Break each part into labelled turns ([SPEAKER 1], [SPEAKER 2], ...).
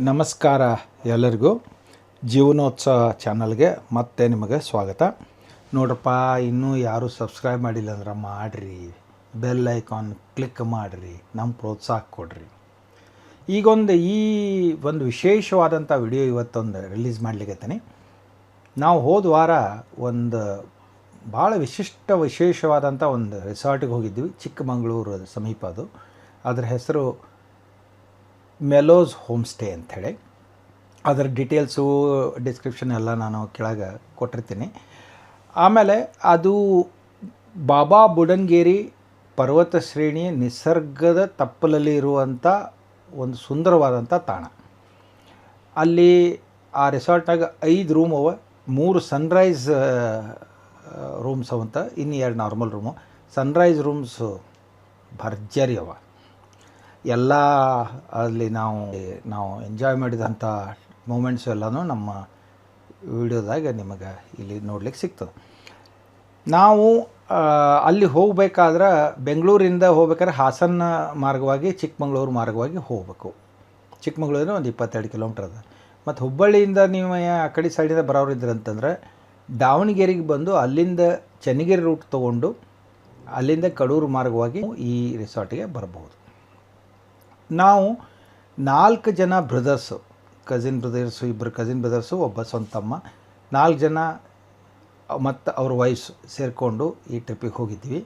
[SPEAKER 1] ನಮಸ್ಕಾರ ಎಲ್ಲರಿಗೂ. ಜೀವನೋತ್ಸವ ಚಾನಲ್ಗೆ ಮತ್ತೆ ನಿಮಗೆ ಸ್ವಾಗತ. ನೋಡ್ರಪ್ಪ, ಇನ್ನೂ ಯಾರೂ ಸಬ್ಸ್ಕ್ರೈಬ್ ಮಾಡಿಲ್ಲ ಅಂದ್ರೆ ಮಾಡಿರಿ, ಬೆಲ್ ಐಕಾನ್ ಕ್ಲಿಕ್ ಮಾಡಿರಿ, ನಮ್ಮ ಪ್ರೋತ್ಸಾಹ ಕೊಡ್ರಿ. ಈ ಒಂದು ವಿಶೇಷವಾದಂಥ ವಿಡಿಯೋ ಇವತ್ತೊಂದು ರಿಲೀಸ್ ಮಾಡಲಿಕ್ಕೆ. ನಾವು ಹೋದ ವಾರ ಒಂದು ಭಾಳ ವಿಶೇಷವಾದಂಥ ಒಂದು ರೆಸಾರ್ಟಿಗೆ ಹೋಗಿದ್ವಿ. ಚಿಕ್ಕಮಗಳೂರು ಸಮೀಪ ಅದು. ಅದರ ಹೆಸರು ಮೆಲೋಸ್ ಹೋಮ್ ಸ್ಟೇ ಅಂಥೇಳಿ. ಅದರ ಡೀಟೇಲ್ಸು ಡಿಸ್ಕ್ರಿಪ್ಷನ್ ಎಲ್ಲ ನಾನು ಕೆಳಗೆ ಕೊಟ್ಟಿರ್ತೀನಿ. ಆಮೇಲೆ ಅದು ಬಾಬಾ ಬುಡನ್ಗಿರಿ ಪರ್ವತ ಶ್ರೇಣಿ ನಿಸರ್ಗದ ತಪ್ಪಲಲ್ಲಿ ಇರುವಂಥ ಒಂದು ಸುಂದರವಾದಂಥ ತಾಣ. ಅಲ್ಲಿ ಆ ರೆಸಾರ್ಟ್ನಾಗ 5 ರೂಮ್ ಅವ. 3 ಸನ್ರೈಸ್ ರೂಮ್ಸ್ ಅವಂತ, ಇನ್ನು 2 ನಾರ್ಮಲ್ ರೂಮು. ಸನ್ರೈಸ್ ರೂಮ್ಸು ಭರ್ಜರಿ ಅವ ಎಲ್ಲ. ಅಲ್ಲಿ ನಾವು ಎಂಜಾಯ್ ಮಾಡಿದಂಥ ಮೂಮೆಂಟ್ಸು ಎಲ್ಲನೂ ನಮ್ಮ ವಿಡಿಯೋದಾಗ ನಿಮಗೆ ಇಲ್ಲಿ ನೋಡ್ಲಿಕ್ಕೆ ಸಿಗ್ತದೆ. ನಾವು ಅಲ್ಲಿ ಹೋಗಬೇಕಾದ್ರೆ ಬೆಂಗಳೂರಿಂದ ಹೋಗ್ಬೇಕಾದ್ರೆ ಹಾಸನ ಮಾರ್ಗವಾಗಿ ಚಿಕ್ಕಮಗಳೂರು ಮಾರ್ಗವಾಗಿ ಹೋಗಬೇಕು. ಚಿಕ್ಕಮಗಳೂರಿಂದ ಒಂದು 22 ಕಿಲೋಮೀಟ್ರ್ ಅದ. ಮತ್ತು ಹುಬ್ಬಳ್ಳಿಯಿಂದ ನೀವು ಆ ಕಡೆ ಸೈಡಿಂದ ಬರೋರು ಇದ್ರಂತಂದ್ರೆ ದಾವಣಗೆರೆಗೆ ಬಂದು ಅಲ್ಲಿಂದ ಚನ್ನಗಿರಿ ರೂಟ್ ತೊಗೊಂಡು ಅಲ್ಲಿಂದ ಕಡೂರು ಮಾರ್ಗವಾಗಿ ಈ ರೆಸಾರ್ಟಿಗೆ ಬರಬಹುದು. ನಾವು 4 ಜನ brothers, cousin brothers, 2 cousin brothers, ಒಬ್ಬ ಸ್ವಂತ ತಮ್ಮ, 4 ಜನ ಮತ್ತು ಅವ್ರ ವೈಫ್ಸ್ ಸೇರಿಕೊಂಡು ಈ ಟ್ರಿಪ್ಪಿಗೆ ಹೋಗಿದ್ವಿ.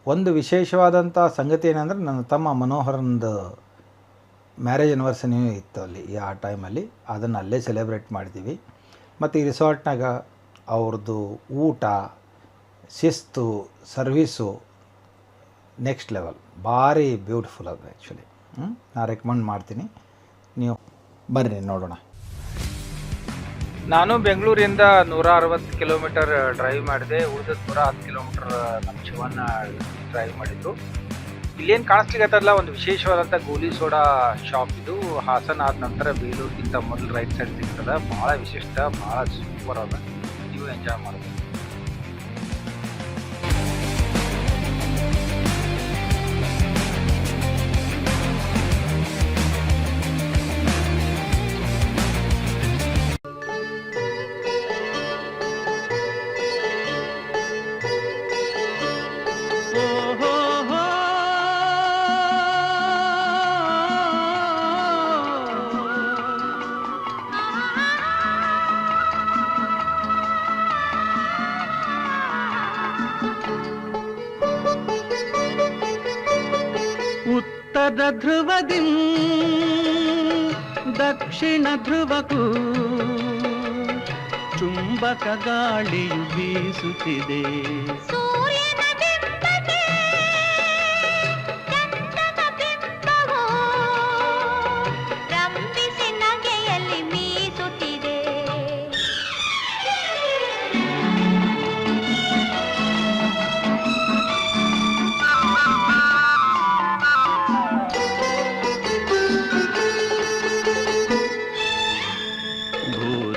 [SPEAKER 1] ಒಂದು ವಿಶೇಷವಾದಂಥ ಸಂಗತಿ ಏನಂದರೆ, ನನ್ನ ತಮ್ಮ ಮನೋಹರಂದು ಮ್ಯಾರೇಜ್ ಆ್ಯನಿವರ್ಸರಿ ಇತ್ತು ಅಲ್ಲಿ ಆ ಟೈಮಲ್ಲಿ. ಅದನ್ನು ಅಲ್ಲೇ ಸೆಲೆಬ್ರೇಟ್ ಮಾಡಿದ್ದೀವಿ. ಮತ್ತು ಈ ರಿಸಾರ್ಟ್ನಾಗ ಅವ್ರದ್ದು ಊಟ, ಶಿಸ್ತು, ಸರ್ವೀಸು ನೆಕ್ಸ್ಟ್ ಲೆವೆಲ್, ಭಾರಿ ಬ್ಯೂಟಿಫುಲ್ ಅದು ಆ್ಯಕ್ಚುಲಿ. ನಾನು ರೆಕಮೆಂಡ್ ಮಾಡ್ತೀನಿ, ನೀವು ಬರ್ರಿ ನೋಡೋಣ. ನಾನು ಬೆಂಗಳೂರಿಂದ 160 ಕಿಲೋಮೀಟರ್ ಡ್ರೈವ್ ಮಾಡಿದೆ. ಉಳಿದ 110 ಕಿಲೋಮೀಟರ್ ನಮ್ಮ ಶಿವಣ್ಣ ಡ್ರೈವ್ ಮಾಡಿದ್ದು. ಇಲ್ಲೇನು ಕಾಣಿಸ್ಲಿಕ್ಕತ್ತಲ್ಲ, ಒಂದು ವಿಶೇಷವಾದಂಥ ಗೋಲಿ ಸೋಡಾ ಶಾಪ್ ಇದು. ಹಾಸನ ಆದ ನಂತರ ಬೇಲೂರಿಗಿಂತ ಮೊದಲು ರೈಟ್ ಸೈಡ್ ಸಿಗ್ತದೆ. ಭಾಳ ವಿಶಿಷ್ಟ, ಭಾಳ ಸೂಪರ್ ಅದ. ನೀವು ಎಂಜಾಯ್ ಮಾಡ್ಬೋದು.
[SPEAKER 2] ಉತ್ತರ ಧ್ರುವದಿ ದಕ್ಷಿಣ ಧ್ರುವಕ್ಕೂ ಚುಂಬಕ ಗಾಳಿಯು ಬೀಸುತ್ತಿದೆ.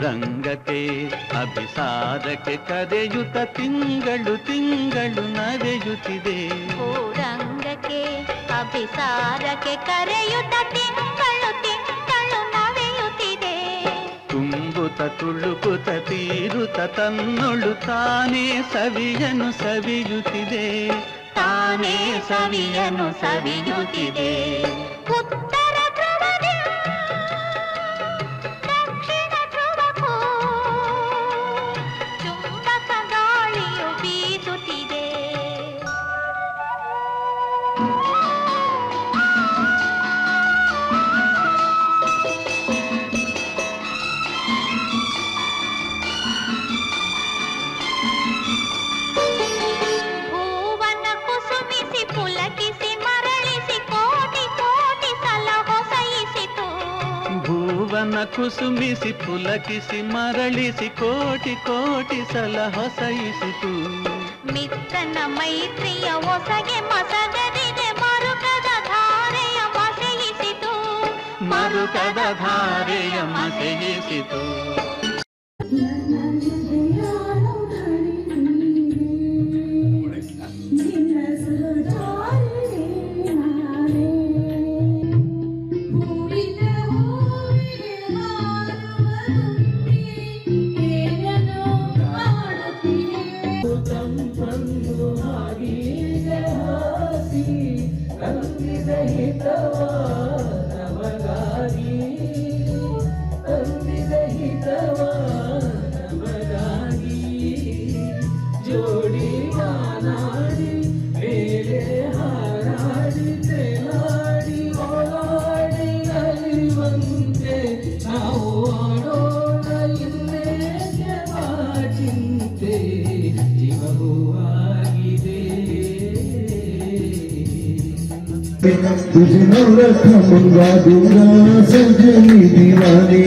[SPEAKER 2] ರಂಗಕ್ಕೆ ಅಭಿಸಾರಕ್ಕೆ ಕರೆಯುತ್ತ ತಿಂಗಳು ತಿಂಗಳು ನಡೆಯುತ್ತಿದೆ.
[SPEAKER 3] ರಂಗಕ್ಕೆ ಅಭಿಸಾರಕ್ಕೆ ಕರೆಯುತ್ತ ತಿಂಗಳು ತಿಂಗಳು ನಡೆಯುತ್ತಿದೆ.
[SPEAKER 2] ತುಂಬುತ್ತ ತುಳುಕುತ್ತ ತೀರುತ್ತ ತನ್ನೊಳು ತಾನೇ ಸವಿಯನು ಸವಿಯುತ್ತಿದೆ.
[SPEAKER 3] ತಾನೇ ಸವಿಯನು ಸವಿಯುತ್ತಿದೆ.
[SPEAKER 2] ಭುವನ ಕುಸುಮಿಸಿ ಪುಲಕಿಸಿ ಮರಳಿಸಿ ಕೋಟಿ ಕೋಟಿ ಸಲ ಹೊಸೈಸಿತು.
[SPEAKER 3] ಮಿತ್ರನ ಮೈತ್ರಿಯ ಹೊಸಗೆ ಮಸಗದಿದೆ. ಮರುಕದ ಧಾರೆಯ ಮಸೆಯಿಸಿತು.
[SPEAKER 2] ಮರುಕದ ಧಾರೆಯ ಮಸೆಯಿಸಿತು.
[SPEAKER 4] Oh
[SPEAKER 2] ತಂಪನ್ನು ಹಾಗೀಗೆ ಹಾಸಿ ತಂದಿದ ಹಿತವ ನಮಗಾಗಿ ತಂದಿದ ಹಿತವ ನಮಗಾಗಿ ಜೋಡಿ ಮಾನಾಡಿ ಮೇಲೆ ಹಾರಾಡಿ ತೇಲಾಡಿ ಓಲಾಡಿ ಅಲಿವಂತೆ ನಾವು ಆಡೋಣ ಇಲ್ಲೇಕೆ ಚಿಂತೆ ಜೀವವಾಗಿದೆ
[SPEAKER 4] तुझे न रखा मंगा दूंगा सजनी दीवानी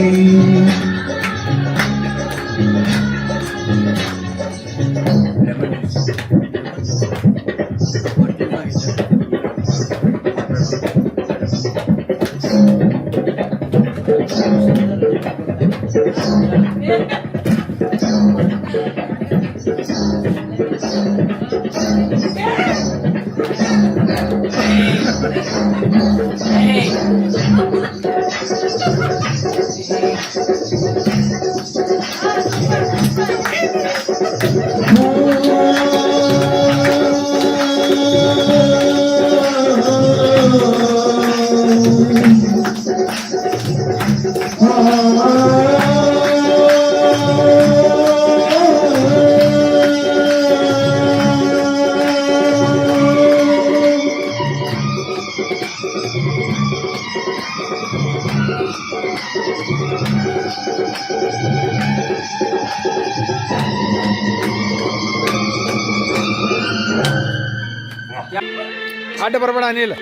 [SPEAKER 1] ಅಡ್ಡ ಬರಬೇಡ ಅನಿಲ್.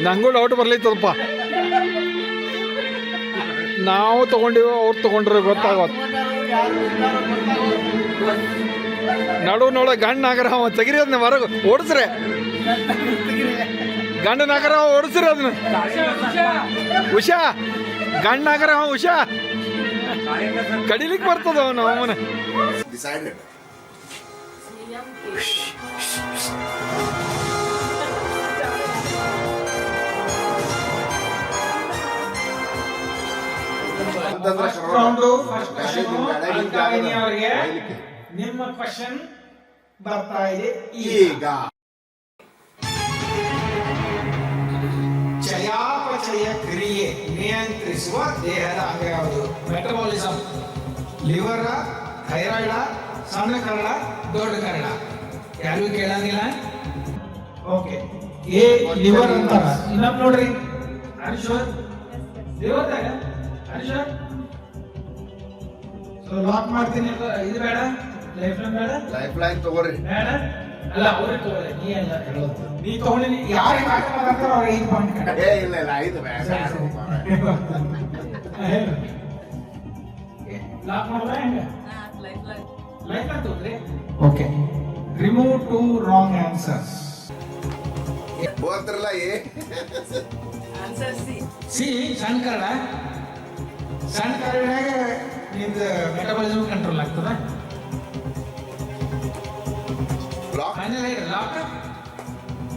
[SPEAKER 1] ನಂಗೂ ಡೌಟ್ ಬರ್ಲೈತದಪ್ಪ. ನಾವು ತಗೊಂಡಿವ ಅವ್ರು ತಗೊಂಡ್ರೆ ಗೊತ್ತಾಗತ್. ನಡು ಗಂಡ ನಾಗರ ತೆಗಿರಿ ಅದನ್ನ ಹೊರಗೆ ಓಡಿಸ್ರೆ. ಗಂಡ ನಾಗರ ಓಡಿಸ್ರಿ ಅದನ್ನ. ಉಷಾ ಗಂಡ ನಾಗರ ಉಷಾ ಕಡಿಲಿಕ್ಕೆ ಬರ್ತದ ಅವನು ಅವನ. ನಿಮ್ಮ ಕ್ವಶನ್ ಬರ್ತಾ ಇದೆ
[SPEAKER 4] ಈಗ.
[SPEAKER 1] ಚಯಾಪಚಯ ಕ್ರಿಯೆ ನಿಯಂತ್ರಿಸುವ ದೇಹದ ಅಂಗ ಯಾವುದು? ಮೆಟಬಾಲಿಸಮ್. ಲಿವರ್, ಥೈರಾಯ್ಡ್, ಸಣ್ಣ ಕರಳ, ದೊಡ್ಡ ಕರಳ? ಯಾರಿಗೂ ಕೇಳಂಗಿಲ್ಲ. ಓಕೆ, ಎ ಲಿವರ್ ಅಂತಾರ. ಇನ್ನೊಂದು ನೋಡ್ರಿ, ಅನುಶ್ವರ್ ಲಿವರ್ ಅನುಶ್ವರ್. ಸೊ ಲಾಕ್ ಮಾಡ್ತೀನಿ. ಇದು ಬೇಡ, ಲೈಫ್ ಲೈನ್ ಬೇಡ.
[SPEAKER 4] ಲೈಫ್ ಲೈನ್ ತಗೋರಿ.
[SPEAKER 1] ಬೇಡ ಅಲ್ಲ, ಅವ್ರಿಗೆ ತಗೋರಿ. ನೀ ಅಲ್ಲ ಹೇಳೋದು. ನೀ ತಗೊಂಡಿ ಯಾರಿಗೆ ಮಾತಾಡ್ತಾರೋ ಅವ್ರಿಗೆ 5 ಪಾಯಿಂಟ್.
[SPEAKER 4] ಇಲ್ಲ ಇದು ಬೇಡ.
[SPEAKER 1] ಲಾಕ್ ಮಾಡೋದ ಹೆಂಗ? ಲೈಫ್ ಲೈನ್ ತಗೋರಿ. Okay, remove 2 wrong answers.
[SPEAKER 4] ಬೋತ್ರಲ್ಲ
[SPEAKER 1] ಸಿ ಸಣ್ಣ ಕರಡ. ಸಣ್ಣ ಕರಡಿನಾಗ ನಿಮ್ದು ಮೆಟಬಾಲಿಸಮ್ ಕಂಟ್ರೋಲ್ ಆಗ್ತದ. ಫೈನಲ್ ಹೇಳಿ ಲಾಕ್.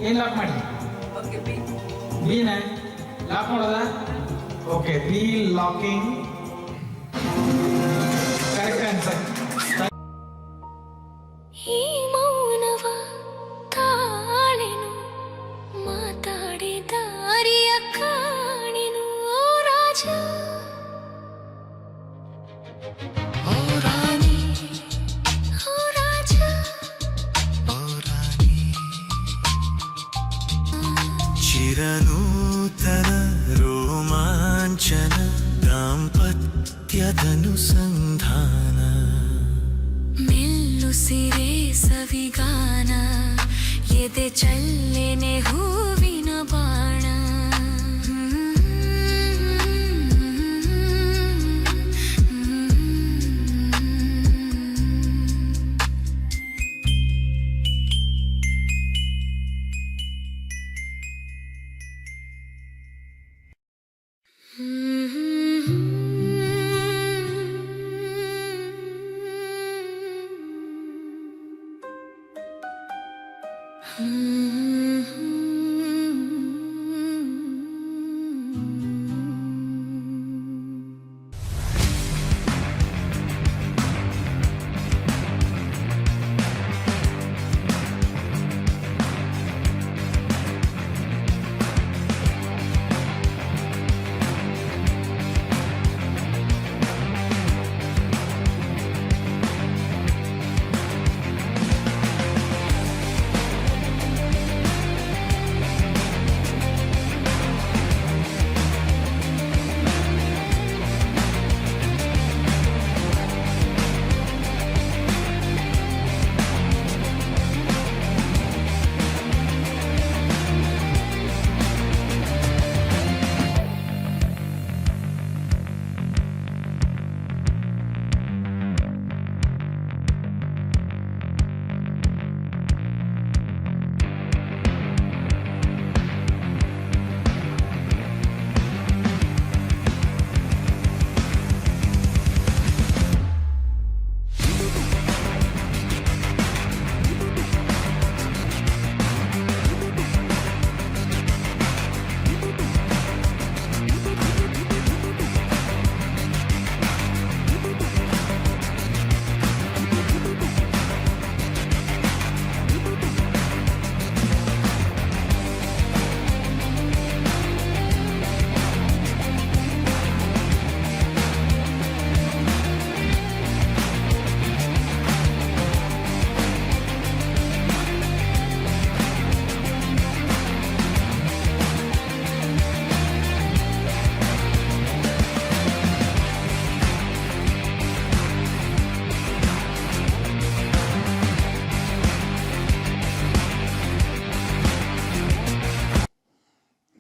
[SPEAKER 1] ಏನ್ ಲಾಕ್ ಮಾಡಿ? ಬಿನ ಲಾಕ್ ಮಾಡೋದ? Okay, B locking correct answer.
[SPEAKER 3] ಈ ಮೌನವ ತಾಳೆನು ಮಾತಾಡಿ ದಾರಿಯ ಕಾಣೆನು ರಾಜ
[SPEAKER 5] ಚಿರನೂತನ ರೋಮಾಂಚನ ದಾಂಪತ್ಯದನುಸಂಧಾನ
[SPEAKER 3] ಮೆಲ್ಲುಸಿರೆ ಸವಿಗಾನ ಎದೆ ಚಲ್ಲೆನೆ ಹೂವಿನ ಬಾಣ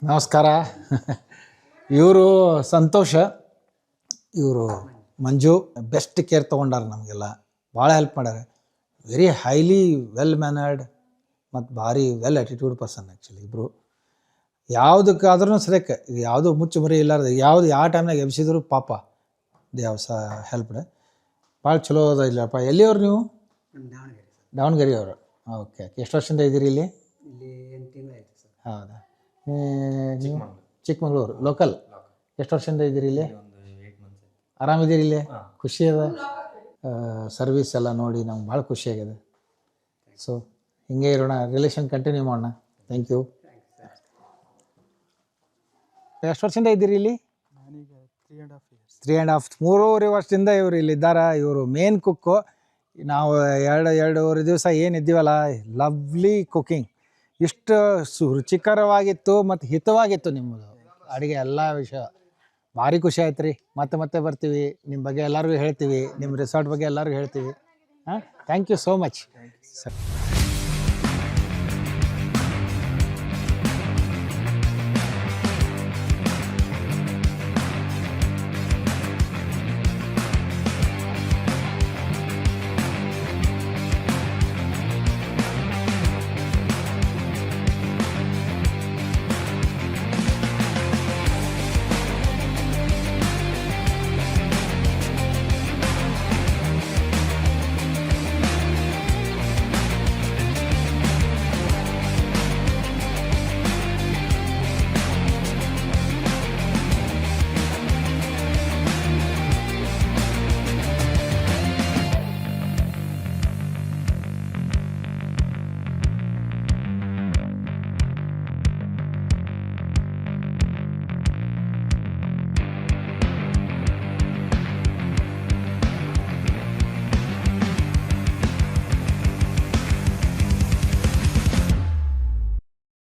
[SPEAKER 1] ನಮಸ್ಕಾರ. ಇವರು ಸಂತೋಷ, ಇವರು ಮಂಜು. ಬೆಸ್ಟ್ ಕೇರ್ ತೊಗೊಂಡಾರ ನಮಗೆಲ್ಲ, ಭಾಳ ಹೆಲ್ಪ್ ಮಾಡ್ಯಾರ. ವೆರಿ ಹೈಲಿ ವೆಲ್ ಮ್ಯಾನರ್ಡ್ ಮತ್ತು ಭಾರಿ ವೆಲ್ ಆ್ಯಟಿಟ್ಯೂಡ್ ಪರ್ಸನ್ ಆ್ಯಕ್ಚುಲಿ ಇಬ್ಬರು. ಯಾವುದಕ್ಕಾದ್ರೂ ಸರಿಯಕ್ಕೆ ಇದು ಯಾವುದು ಮುಚ್ಚು ಮರಿ ಇಲ್ಲಾರ್ದು ಯಾವುದು ಯಾವ ಟೈಮ್ನಾಗ ಎಬ್ಸಿದ್ರು ಪಾಪ ದೇ ಹ್ಯಾವ್ ಹೆಲ್ಪ್ಡ್. ಭಾಳ ಚಲೋ ಅದ ಇಲ್ಲಪ್ಪ. ಎಲ್ಲಿಯವ್ರು ನೀವು? ದಾವಣಗೆರೆ ಅವರು. ಓಕೆ. ಎಷ್ಟು ವರ್ಷದಿಂದ ಇದ್ದೀರಿ ಇಲ್ಲಿ?
[SPEAKER 6] 8 ತಿಂಗಳು ಆಯಿತು ಸರ್.
[SPEAKER 1] ಹೌದಾ? ನೀವು ಚಿಕ್ಕಮಗಳೂರು ಲೋಕಲ್. ಎಷ್ಟು ವರ್ಷದಿಂದ ಇದ್ದೀರಿ ಇಲ್ಲಿ? ಆರಾಮಿದ್ದೀರಿ ಇಲ್ಲಿ? ಖುಷಿ ಅದ? ಸರ್ವಿಸ್ ಎಲ್ಲ ನೋಡಿ ನಮ್ಗೆ ಭಾಳ ಖುಷಿಯಾಗಿದೆ. ಸೊ ಹಿಂಗೆ ಇರೋಣ, ರಿಲೇಷನ್ ಕಂಟಿನ್ಯೂ ಮಾಡೋಣ. Thank you. ಎಷ್ಟು ವರ್ಷದಿಂದ ಇದ್ದೀರಿ ಇಲ್ಲಿ? 3.5 ವರ್ಷದಿಂದ ಇವರು ಇಲ್ಲಿದ್ದಾರೆ. ಇವರು ಮೇನ್ ಕುಕ್ಕು. ನಾವು ಎರಡೂವರೆ ದಿವಸ ಏನಿದ್ದೀವಲ್ಲ, ಲವ್ಲಿ ಕುಕ್ಕಿಂಗ್. ಇಷ್ಟು ರುಚಿಕರವಾಗಿತ್ತು ಮತ್ತು ಹಿತವಾಗಿತ್ತು ನಿಮ್ಮದು ಅಡುಗೆ ಎಲ್ಲ ವಿಷಯ. ಭಾರಿ ಖುಷಿ ಆಯ್ತು ರೀ. ಮತ್ತೆ ಬರ್ತೀವಿ, ನಿಮ್ಮ ಬಗ್ಗೆ ಎಲ್ಲರಿಗೂ ಹೇಳ್ತೀವಿ, ನಿಮ್ಮ ರೆಸಾರ್ಟ್ ಬಗ್ಗೆ ಎಲ್ಲರಿಗೂ ಹೇಳ್ತೀವಿ. Thank you so much sir.